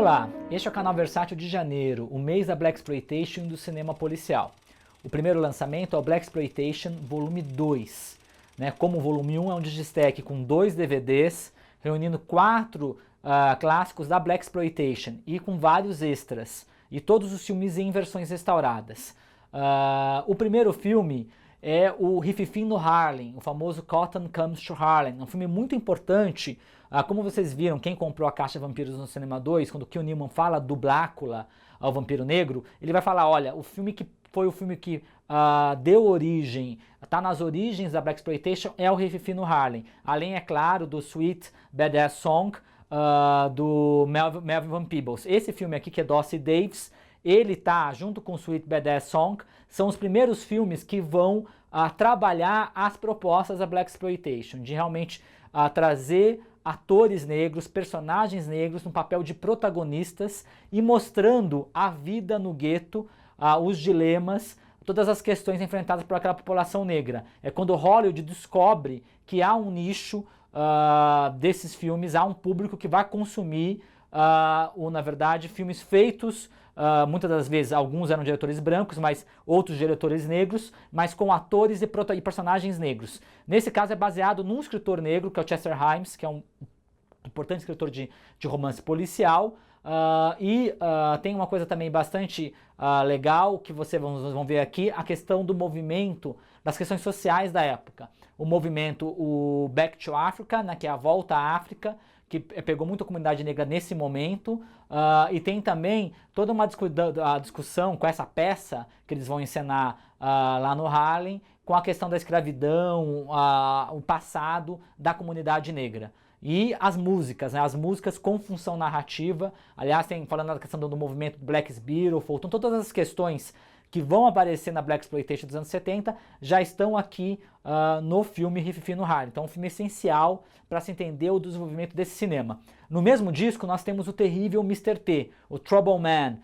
Olá, este é o canal Versátil de janeiro, o mês da Blaxploitation e do cinema policial. O primeiro lançamento é o Blaxploitation Volume 2. Como o Volume 1 é um digistack com 2 DVDs, reunindo 4 clássicos da Blaxploitation e com vários extras, e todos os filmes em versões restauradas. O primeiro filme é o Rififim no Harlem, o famoso Cotton Comes to Harlem, um filme muito importante. Como vocês viram, quem comprou a Caixa Vampiros no Cinema 2, quando o Kill Newman fala do Blácula ao Vampiro Negro, ele vai falar, olha, o filme que foi o filme que deu origem, está nas origens da Blaxploitation, é o Rififim no Harlem. Além, é claro, do Sweet Badass Song, do Melvin Van Peebles. Esse filme aqui, que é Dossie Davis, ele tá junto com Sweet Badass Song, são os primeiros filmes que vão trabalhar as propostas da Blaxploitation, de realmente trazer atores negros, personagens negros no papel de protagonistas e mostrando a vida no gueto, os dilemas, todas as questões enfrentadas por aquela população negra. É quando Hollywood descobre que há um nicho desses filmes, há um público que vai consumir, na verdade, filmes feitos, muitas das vezes, alguns eram diretores brancos, mas outros diretores negros, mas com atores e personagens negros. Nesse caso é baseado num escritor negro, que é o Chester Himes, que é um importante escritor de romance policial, tem uma coisa também bastante legal, que vocês vão ver aqui, a questão do movimento, das questões sociais da época. O movimento, o Back to Africa, que é a volta à África, que pegou muito a comunidade negra nesse momento, e tem também toda uma discussão com essa peça que eles vão encenar lá no Harlem, com a questão da escravidão, o passado da comunidade negra. E as músicas com função narrativa, aliás, falando da questão do movimento Black Beautiful, então todas as questões que vão aparecer na Blaxploitation dos anos 70 já estão aqui no filme Rififim no Harlem. Então é um filme essencial para se entender o desenvolvimento desse cinema. No mesmo disco nós temos o terrível Mr. T, o Trouble Man,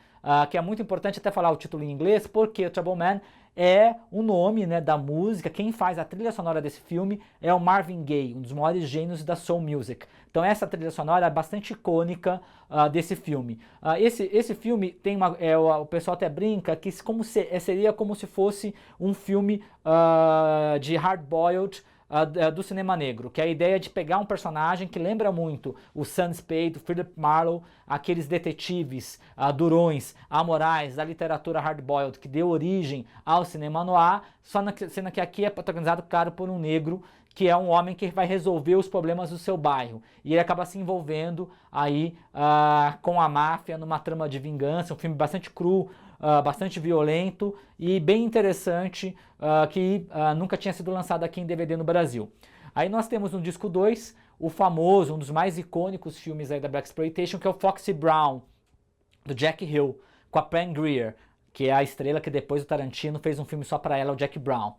que é muito importante até falar o título em inglês, porque o Trouble Man é o nome da música. Quem faz a trilha sonora desse filme é o Marvin Gaye, um dos maiores gênios da soul music. Então essa trilha sonora é bastante icônica desse filme. Esse filme tem o pessoal até brinca que seria como se fosse um filme de hard-boiled do cinema negro, que é a ideia de pegar um personagem que lembra muito o Sam Spade, o Philip Marlowe, aqueles detetives durões, amorais da literatura hard-boiled que deu origem ao cinema noir, sendo que aqui é protagonizado, claro, por um negro, que é um homem que vai resolver os problemas do seu bairro. E ele acaba se envolvendo aí com a máfia numa trama de vingança, um filme bastante cru, bastante violento e bem interessante, que nunca tinha sido lançado aqui em DVD no Brasil. Aí nós temos no disco 2, o famoso, um dos mais icônicos filmes aí da Blaxploitation, que é o Foxy Brown, do Jack Hill, com a Pam Grier, que é a estrela que depois o Tarantino fez um filme só para ela, o Jack Brown.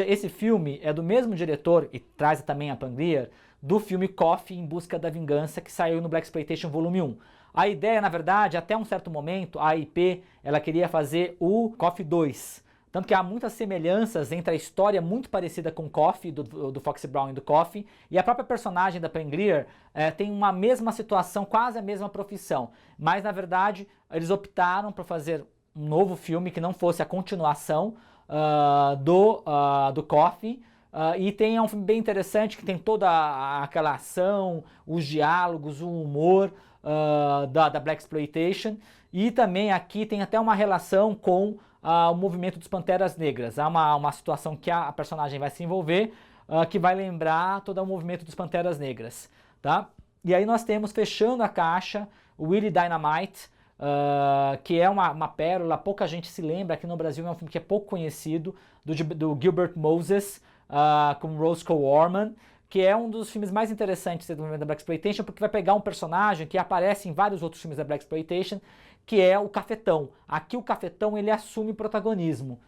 Esse filme é do mesmo diretor, e traz também a Pam Grier, do filme Coffee, Em Busca da Vingança, que saiu no Blaxploitation Volume 1. A ideia, na verdade, até um certo momento, a AIP, ela queria fazer o Coffee 2. Tanto que há muitas semelhanças entre a história muito parecida com Coffee, do Foxy Brown e do Coffee, e a própria personagem da Pam Grier tem uma mesma situação, quase a mesma profissão. Mas, na verdade, eles optaram por fazer um novo filme que não fosse a continuação do Coffee. E é um filme bem interessante, que tem toda aquela ação, os diálogos, o humor da Blaxploitation. E também aqui tem até uma relação com o movimento dos Panteras Negras. Há uma situação que a personagem vai se envolver, que vai lembrar todo o movimento dos Panteras Negras. Tá? E aí nós temos, fechando a caixa, o Willie Dynamite, que é uma pérola, pouca gente se lembra, aqui no Brasil é um filme que é pouco conhecido, do Gilbert Moses, com Roscoe Warman, que é um dos filmes mais interessantes do movimento da Blaxploitation, porque vai pegar um personagem que aparece em vários outros filmes da Blaxploitation, que é o Cafetão. Aqui o Cafetão, ele assume protagonismo,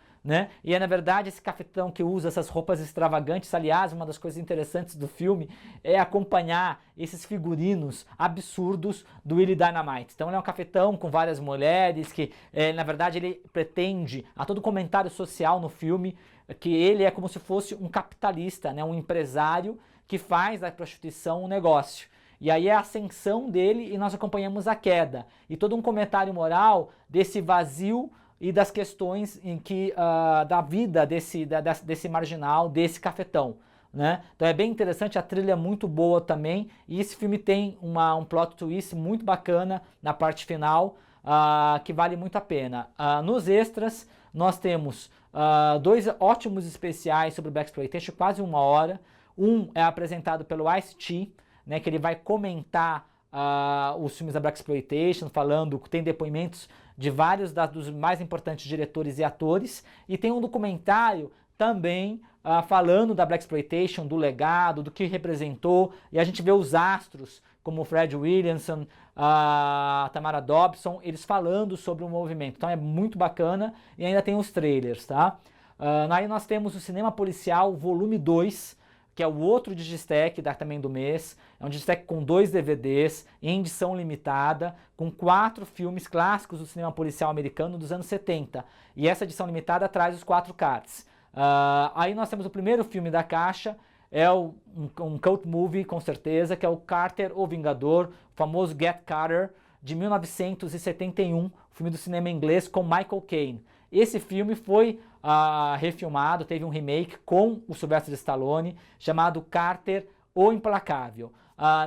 E é, na verdade, esse cafetão que usa essas roupas extravagantes. Aliás, uma das coisas interessantes do filme é acompanhar esses figurinos absurdos do Willie Dynamite. Então ele é um cafetão com várias mulheres, que na verdade ele pretende, a todo comentário social no filme, que ele é como se fosse um capitalista, um empresário que faz da prostituição um negócio. E aí é a ascensão dele e nós acompanhamos a queda. E todo um comentário moral desse vazio e das questões em que da vida desse marginal, desse cafetão. Né? Então é bem interessante, a trilha é muito boa também, e esse filme tem um plot twist muito bacana na parte final, que vale muito a pena. Nos extras nós temos dois ótimos especiais sobre o Blaxploitation, quase 1 hora. Um é apresentado pelo Ice-T, né, que ele vai comentar os filmes da Blaxploitation, falando, tem depoimentos de vários dos mais importantes diretores e atores, e tem um documentário também falando da Blaxploitation, do legado, do que representou, e a gente vê os astros, como o Fred Williamson, a Tamara Dobson, eles falando sobre o movimento. Então é muito bacana, e ainda tem os trailers, tá? Aí nós temos o Cinema Policial Volume 2, que é o outro Digistack também do mês. É um Digistack com 2 DVDs, em edição limitada, com 4 filmes clássicos do cinema policial americano dos anos 70. E essa edição limitada traz os 4 cards. Aí nós temos o primeiro filme da caixa, é um cult movie com certeza, que é o Carter, o Vingador, o famoso Get Carter, de 1971, filme do cinema inglês com Michael Caine. Esse filme foi refilmado, teve um remake com o Sylvester Stallone, chamado Carter, o Implacável.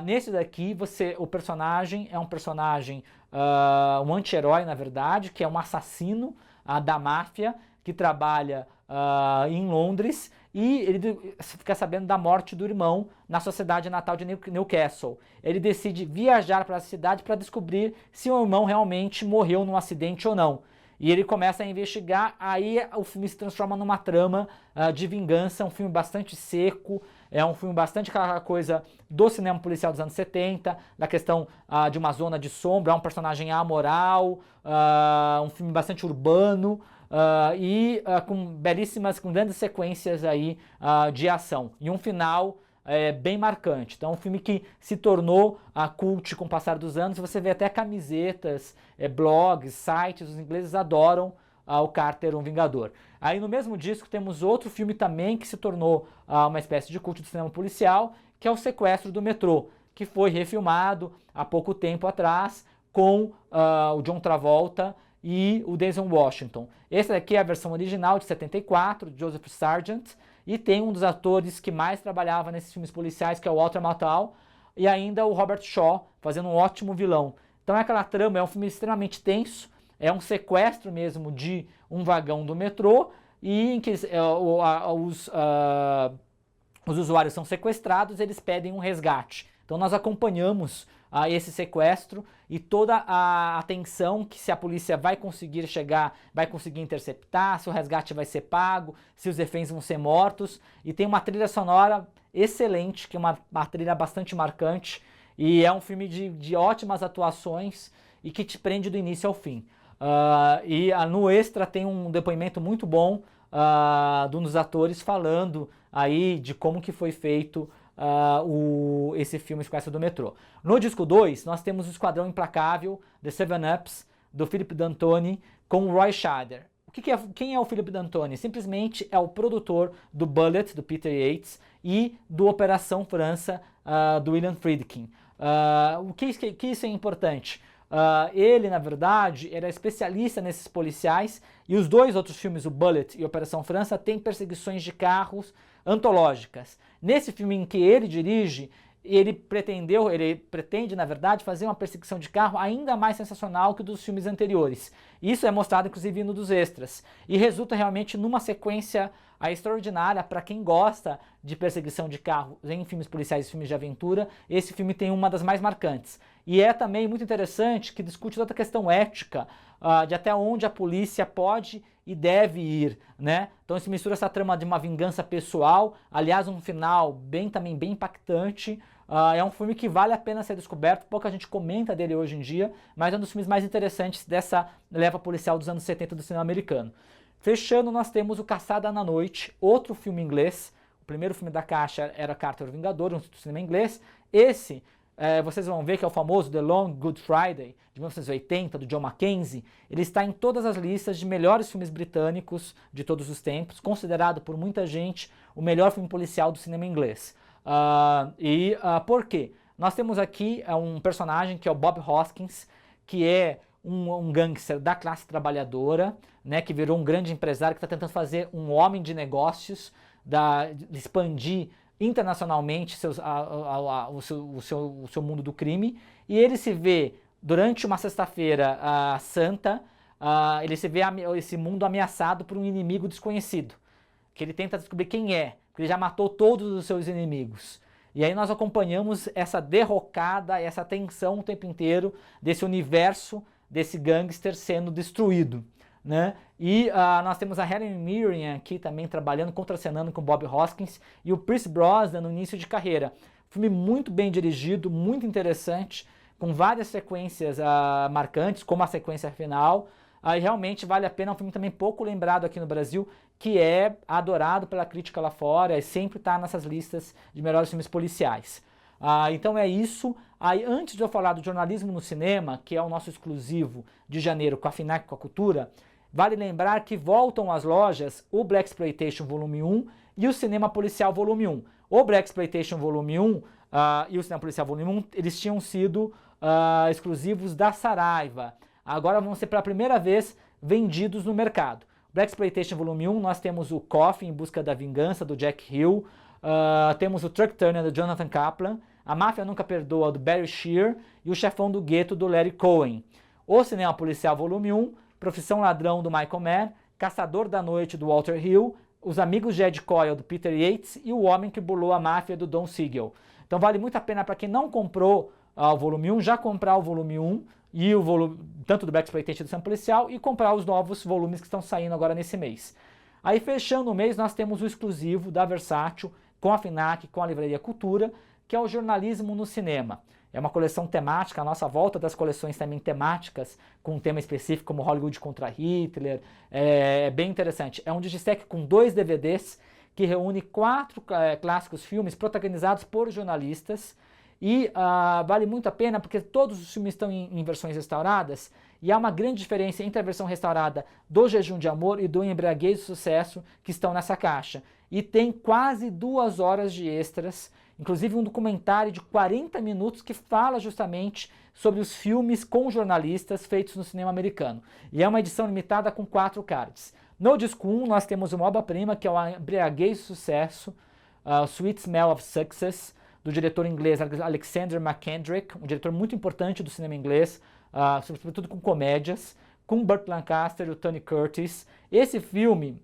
Nesse daqui, o personagem é um personagem, um anti-herói na verdade, que é um assassino da máfia, que trabalha em Londres, e ele fica sabendo da morte do irmão na sua cidade natal de Newcastle. Ele decide viajar para a cidade para descobrir se o irmão realmente morreu num acidente ou não. E ele começa a investigar, aí o filme se transforma numa trama de vingança, um filme bastante seco, é um filme bastante aquela coisa do cinema policial dos anos 70, da questão de uma zona de sombra, é um personagem amoral, um filme bastante urbano, com grandes sequências aí de ação. E um final bem marcante. Então é um filme que se tornou cult com o passar dos anos. Você vê até camisetas, blogs, sites, os ingleses adoram o Carter, um Vingador. Aí no mesmo disco temos outro filme também que se tornou uma espécie de cult do cinema policial, que é o Sequestro do Metrô, que foi refilmado há pouco tempo atrás com o John Travolta e o Denzel Washington. Essa aqui é a versão original de 74, de Joseph Sargent, e tem um dos atores que mais trabalhava nesses filmes policiais, que é o Walter Matthau, e ainda o Robert Shaw, fazendo um ótimo vilão. Então é aquela trama, é um filme extremamente tenso, é um sequestro mesmo de um vagão do metrô, e em que os usuários são sequestrados, eles pedem um resgate. Então nós acompanhamos esse sequestro e toda a atenção que se a polícia vai conseguir chegar, vai conseguir interceptar, se o resgate vai ser pago, se os reféns vão ser mortos. E tem uma trilha sonora excelente, que é uma trilha bastante marcante, e é um filme de ótimas atuações e que te prende do início ao fim. No extra tem um depoimento muito bom de um dos atores falando aí de como que foi feito esse filme Sequestro do Metrô. No disco 2, nós temos o Esquadrão Implacável, The Seven Ups, do Philip D'Antoni, com o Roy Scheider. Quem é o Philip D'Antoni? Simplesmente é o produtor do Bullet, do Peter Yates, e do Operação França, do William Friedkin. O que isso é importante? Ele, na verdade, era especialista nesses policiais, e os dois outros filmes, o Bullet e Operação França, têm perseguições de carros antológicas. Nesse filme em que ele dirige, ele pretende, na verdade, fazer uma perseguição de carro ainda mais sensacional que o dos filmes anteriores. Isso é mostrado, inclusive, no dos extras. E resulta realmente numa sequência extraordinária para quem gosta de perseguição de carro em filmes policiais e filmes de aventura. Esse filme tem uma das mais marcantes. E é também muito interessante que discute toda a questão ética, de até onde a polícia pode e deve ir, né? Então se mistura essa trama de uma vingança pessoal, aliás um final também bem impactante. É um filme que vale a pena ser descoberto, pouca gente comenta dele hoje em dia, mas é um dos filmes mais interessantes dessa leva policial dos anos 70 do cinema americano. Fechando, nós temos o Caçada na Noite, outro filme inglês. O primeiro filme da caixa era Carter, o Vingador, um cinema inglês. Esse, vocês vão ver que é o famoso The Long Good Friday, de 1980, do John Mackenzie. Ele está em todas as listas de melhores filmes britânicos de todos os tempos, considerado por muita gente o melhor filme policial do cinema inglês. Por quê? nós temos aqui um personagem que é o Bob Hoskins, que é um gangster da classe trabalhadora, né, que virou um grande empresário, que está tentando fazer um homem de negócios, expandir internacionalmente o seu mundo do crime, e ele se vê, durante uma sexta-feira santa, ele se vê esse mundo ameaçado por um inimigo desconhecido, que ele tenta descobrir quem é, porque ele já matou todos os seus inimigos. E aí nós acompanhamos essa derrocada, essa tensão o tempo inteiro desse universo, desse gangster sendo destruído, né? E nós temos a Helen Mirren aqui também trabalhando, contracenando com Bob Hoskins, e o Pierce Brosnan no início de carreira. Filme muito bem dirigido, muito interessante, com várias sequências marcantes, como a sequência final. E realmente vale a pena, é um filme também pouco lembrado aqui no Brasil, que é adorado pela crítica lá fora e sempre está nessas listas de melhores filmes policiais. Então é isso. Aí, antes de eu falar do jornalismo no cinema, que é o nosso exclusivo de janeiro com a FINAC com a Cultura, vale lembrar que voltam às lojas o Blaxploitation Volume 1 e o Cinema Policial Volume 1. O Blaxploitation Volume 1 e o Cinema Policial Volume 1, eles tinham sido exclusivos da Saraiva. Agora vão ser pela primeira vez vendidos no mercado. Blaxploitation Volume 1, nós temos o Coffee em Busca da Vingança, do Jack Hill, temos o Truck Turner, do Jonathan Kaplan, A Máfia Nunca Perdoa, do Barry Shear, e O Chefão do Gueto, do Larry Cohen. O Cinema Policial Volume 1, Profissão Ladrão, do Michael Mann, Caçador da Noite, do Walter Hill, Os Amigos de Ed Coyle, do Peter Yates, e O Homem que Burlou a Máfia, do Don Siegel. Então vale muito a pena para quem não comprou o Volume 1, já comprar o Volume 1, e o volume, tanto do Blaxploitation do Cinema Policial, e comprar os novos volumes que estão saindo agora nesse mês. Aí fechando o mês, nós temos o exclusivo da Versátil, com a FINAC, com a Livraria Cultura, que é o Jornalismo no Cinema. É uma coleção temática, a nossa volta das coleções também temáticas, com um tema específico como Hollywood contra Hitler, é bem interessante. É um digistec com 2 DVDs, que reúne 4 clássicos filmes protagonizados por jornalistas, e vale muito a pena porque todos os filmes estão em versões restauradas, e há uma grande diferença entre a versão restaurada do Jejum de Amor e do Embriaguez e Sucesso, que estão nessa caixa. E tem quase 2 horas de extras, inclusive um documentário de 40 minutos que fala justamente sobre os filmes com jornalistas feitos no cinema americano. E é uma edição limitada com 4 cards. No disco 1 nós temos uma obra-prima, que é o Embriaguez e Sucesso, Sweet Smell of Success, do diretor inglês Alexander McKendrick, um diretor muito importante do cinema inglês, sobretudo com comédias, com Burt Lancaster e o Tony Curtis. Esse filme,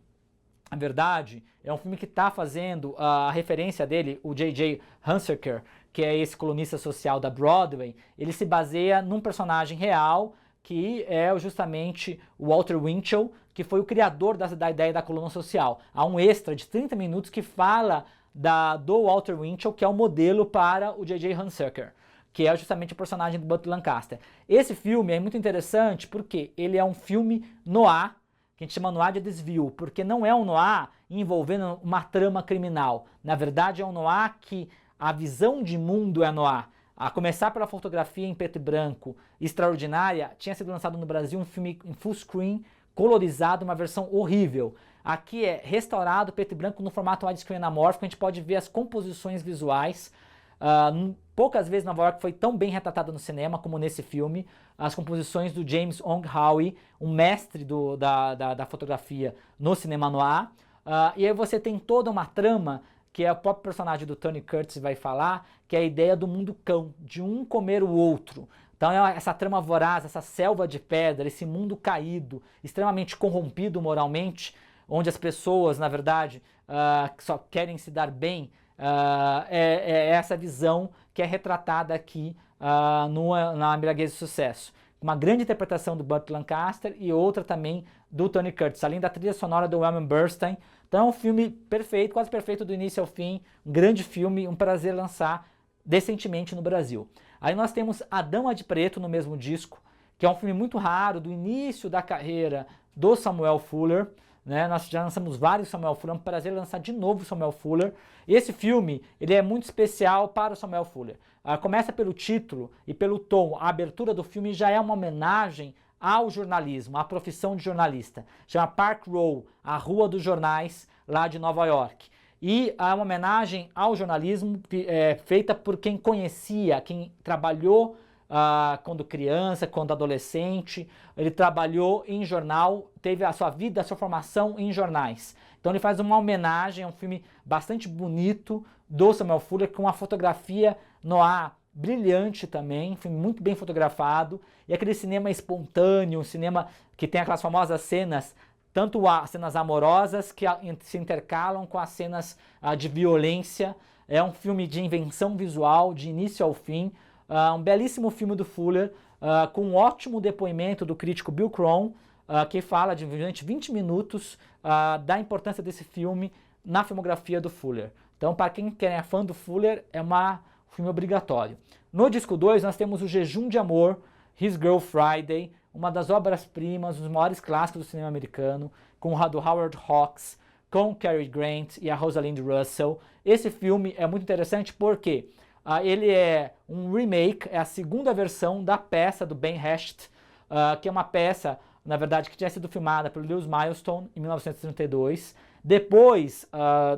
na verdade, é um filme que está fazendo a referência dele, o J.J. Hunsaker, que é esse colunista social da Broadway, ele se baseia num personagem real, que é justamente o Walter Winchell, que foi o criador da ideia da coluna social. Há um extra de 30 minutos que fala do Walter Winchell, que é o modelo para o J.J. Hunsaker, que é justamente o personagem do Burt Lancaster. Esse filme é muito interessante porque ele é um filme noir, que a gente chama noir de desvio, porque não é um noir envolvendo uma trama criminal. Na verdade é um noir que a visão de mundo é noir. A começar pela fotografia em preto e branco extraordinária, tinha sido lançado no Brasil um filme em full screen, colorizado, uma versão horrível. Aqui é restaurado, preto e branco, no formato widescreen anamórfico, a gente pode ver as composições visuais. Poucas vezes Nova York foi tão bem retratada no cinema como nesse filme. As composições do James Ong Howe, um mestre da fotografia no cinema noir. E aí você tem toda uma trama, que é o próprio personagem do Tony Curtis vai falar, que é a ideia do mundo cão, de um comer o outro. Então é essa trama voraz, essa selva de pedra, esse mundo caído, extremamente corrompido moralmente, onde as pessoas, na verdade, só querem se dar bem, é essa visão que é retratada aqui na Embriaguez e Sucesso. Uma grande interpretação do Burt Lancaster e outra também do Tony Curtis, além da trilha sonora do William Bernstein. Então é um filme perfeito, quase perfeito do início ao fim, um grande filme, um prazer lançar decentemente no Brasil. Aí nós temos A Dama de Preto no mesmo disco, que é um filme muito raro, do início da carreira do Samuel Fuller. Né? Nós já lançamos vários Samuel Fuller, é um prazer lançar de novo o Samuel Fuller. Esse filme ele é muito especial para o Samuel Fuller. Começa pelo título e pelo tom. A abertura do filme já é uma homenagem ao jornalismo, à profissão de jornalista. Chama Park Row, a Rua dos Jornais, lá de Nova York. e há uma homenagem ao jornalismo feita por quem conhecia, quem trabalhou quando criança, quando adolescente. Ele trabalhou em jornal, teve a sua vida, a sua formação em jornais. Então ele faz uma homenagem, é um filme bastante bonito do Samuel Fuller, com uma fotografia noir brilhante também, um filme muito bem fotografado, e aquele cinema espontâneo, um cinema que tem aquelas famosas cenas, tanto as cenas amorosas que se intercalam com as cenas de violência. É um filme de invenção visual, de início ao fim, um belíssimo filme do Fuller, com um ótimo depoimento do crítico Bill Crone, que fala durante 20 minutos da importância desse filme na filmografia do Fuller. Então, para quem é fã do Fuller, é um filme obrigatório. No disco 2, nós temos o Jejum de Amor, His Girl Friday, uma das obras-primas, um dos maiores clássicos do cinema americano, com o do Howard Hawks, com Cary Grant e a Rosalind Russell. Esse filme é muito interessante porque ele é um remake, é a segunda versão da peça do Ben Hecht, que é uma peça, na verdade, que tinha sido filmada pelo Lewis Milestone em 1932. Depois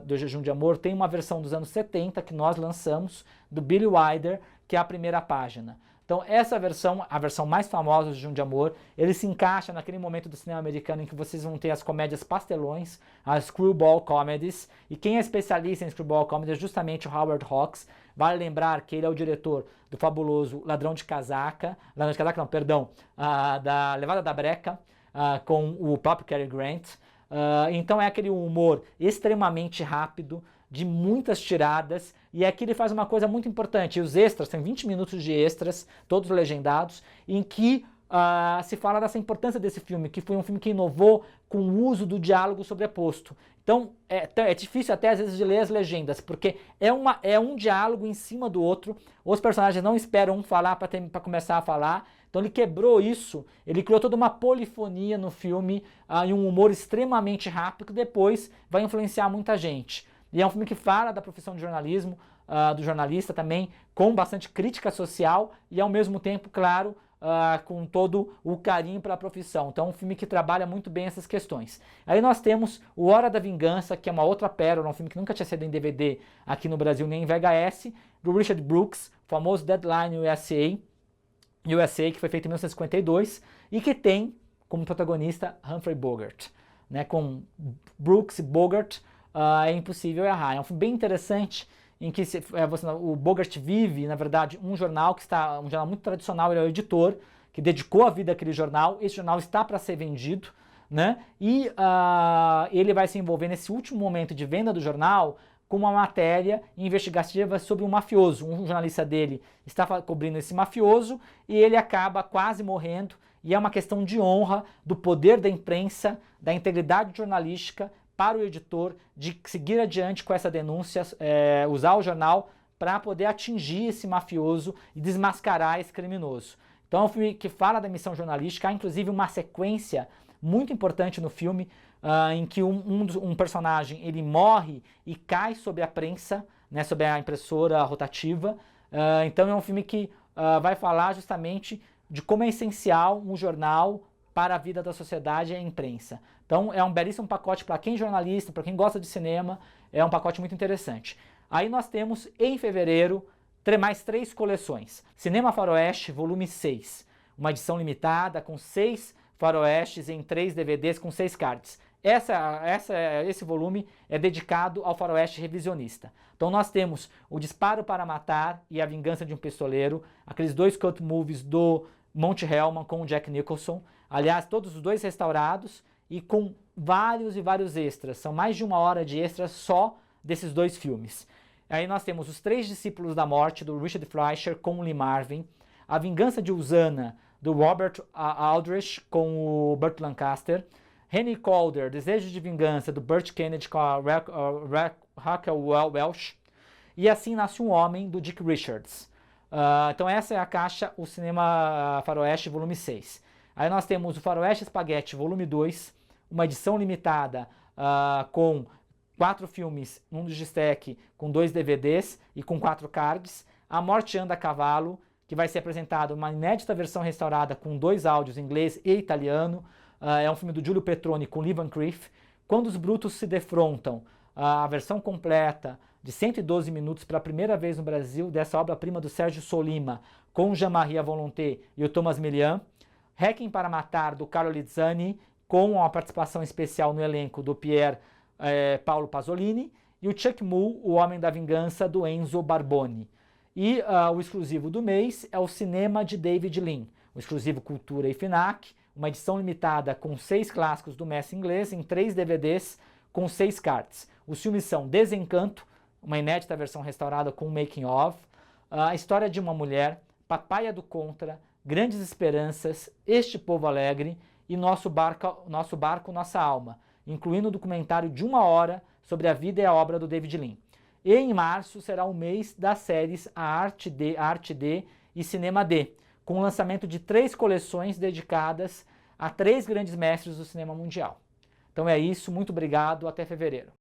do Jejum de Amor, tem uma versão dos anos 70 que nós lançamos, do Billy Wilder, que é a primeira página. Então essa versão, a versão mais famosa do Jejum de Amor, ele se encaixa naquele momento do cinema americano em que vocês vão ter as comédias pastelões, as screwball comedies, e quem é especialista em screwball comedy é justamente o Howard Hawks. Vale lembrar que ele é o diretor do fabuloso Ladrão de Casaca, da Levada da Breca, com o próprio Cary Grant. Então é aquele humor extremamente rápido, de muitas tiradas, e aqui ele faz uma coisa muito importante. Os extras, tem 20 minutos de extras, todos legendados, em que se fala dessa importância desse filme, que foi um filme que inovou com o uso do diálogo sobreposto. Então é difícil até às vezes de ler as legendas, porque é um diálogo em cima do outro, os personagens não esperam um falar para começar a falar. Então ele quebrou isso, ele criou toda uma polifonia no filme e um humor extremamente rápido que depois vai influenciar muita gente. E é um filme que fala da profissão de jornalismo, do jornalista também, com bastante crítica social e ao mesmo tempo, claro, com todo o carinho pela profissão. Então é um filme que trabalha muito bem essas questões. Aí nós temos o Hora da Vingança, que é uma outra pérola, um filme que nunca tinha saído em DVD aqui no Brasil nem em VHS, do Richard Brooks, famoso Deadline USA, que foi feito em 1952, e que tem como protagonista Humphrey Bogart. Né? Com Brooks e Bogart, é impossível errar. É um filme bem interessante, em que o Bogart vive, na verdade, um jornal muito tradicional. Ele é o editor, que dedicou a vida àquele jornal. Esse jornal está para ser vendido, né? E ele vai se envolver nesse último momento de venda do jornal com uma matéria investigativa sobre um mafioso. Um jornalista dele está cobrindo esse mafioso e ele acaba quase morrendo. E é uma questão de honra, do poder da imprensa, da integridade jornalística para o editor de seguir adiante com essa denúncia, usar o jornal para poder atingir esse mafioso e desmascarar esse criminoso. Então é um filme que fala da missão jornalística. Há inclusive uma sequência muito importante no filme, em que um personagem ele morre e cai sobre a prensa, né, sobre a impressora rotativa. Então é um filme que vai falar justamente de como é essencial um jornal para a vida da sociedade e a imprensa. Então é um belíssimo pacote para quem é jornalista, para quem gosta de cinema, é um pacote muito interessante. Aí nós temos, em fevereiro, mais 3 coleções. Cinema Faroeste, volume 6. Uma edição limitada com 6 faroestes em 3 DVDs com 6 cards. Esse volume é dedicado ao faroeste revisionista. Então nós temos O Disparo para Matar e A Vingança de um Pistoleiro, aqueles 2 cult movies do Monte Hellman com o Jack Nicholson. Aliás, todos os 2 restaurados e com vários e vários extras. São mais de 1 hora de extras só desses 2 filmes. Aí nós temos Os 3 Discípulos da Morte, do Richard Fleischer com o Lee Marvin. A Vingança de Usana, do Robert Aldrich com o Burt Lancaster. Henry Calder, Desejo de Vingança, do Burt Kennedy com a Raquel Welch. E Assim Nasce um Homem, do Dick Richards. Então essa é a caixa, o Cinema Faroeste, volume 6. Aí nós temos o Faroeste Spaghetti, volume 2, uma edição limitada com 4 filmes, um do Gistec, com 2 DVDs e com 4 cards. A Morte Anda a Cavalo, que vai ser apresentado uma inédita versão restaurada com 2 áudios, inglês e italiano. É um filme do Giulio Petroni com Lee Van Cleef. Quando os Brutos se Defrontam, a versão completa de 112 minutos pela primeira vez no Brasil, dessa obra-prima do Sérgio Solima, com Jean-Marie A Volonté e o Thomas Millian. Requiem para Matar, do Carlo Lizzani, com a participação especial no elenco do Pier Paolo Pasolini. E o Chuck Mull, O Homem da Vingança, do Enzo Barboni. E o exclusivo do mês é o Cinema de David Lean, o exclusivo Cultura e FINAC, uma edição limitada com 6 clássicos do mestre inglês em 3 DVDs com 6 cards. Os filmes são Desencanto, uma inédita versão restaurada com um making of, a história de uma mulher, Papaya do Contra, Grandes Esperanças, Este Povo Alegre e Nosso Barco, Nossa Alma, incluindo o documentário de 1 hora sobre a vida e a obra do David Lean. E em março será o mês das séries A Arte D e Cinema D, com o lançamento de 3 coleções dedicadas a 3 grandes mestres do cinema mundial. Então é isso, muito obrigado, até fevereiro.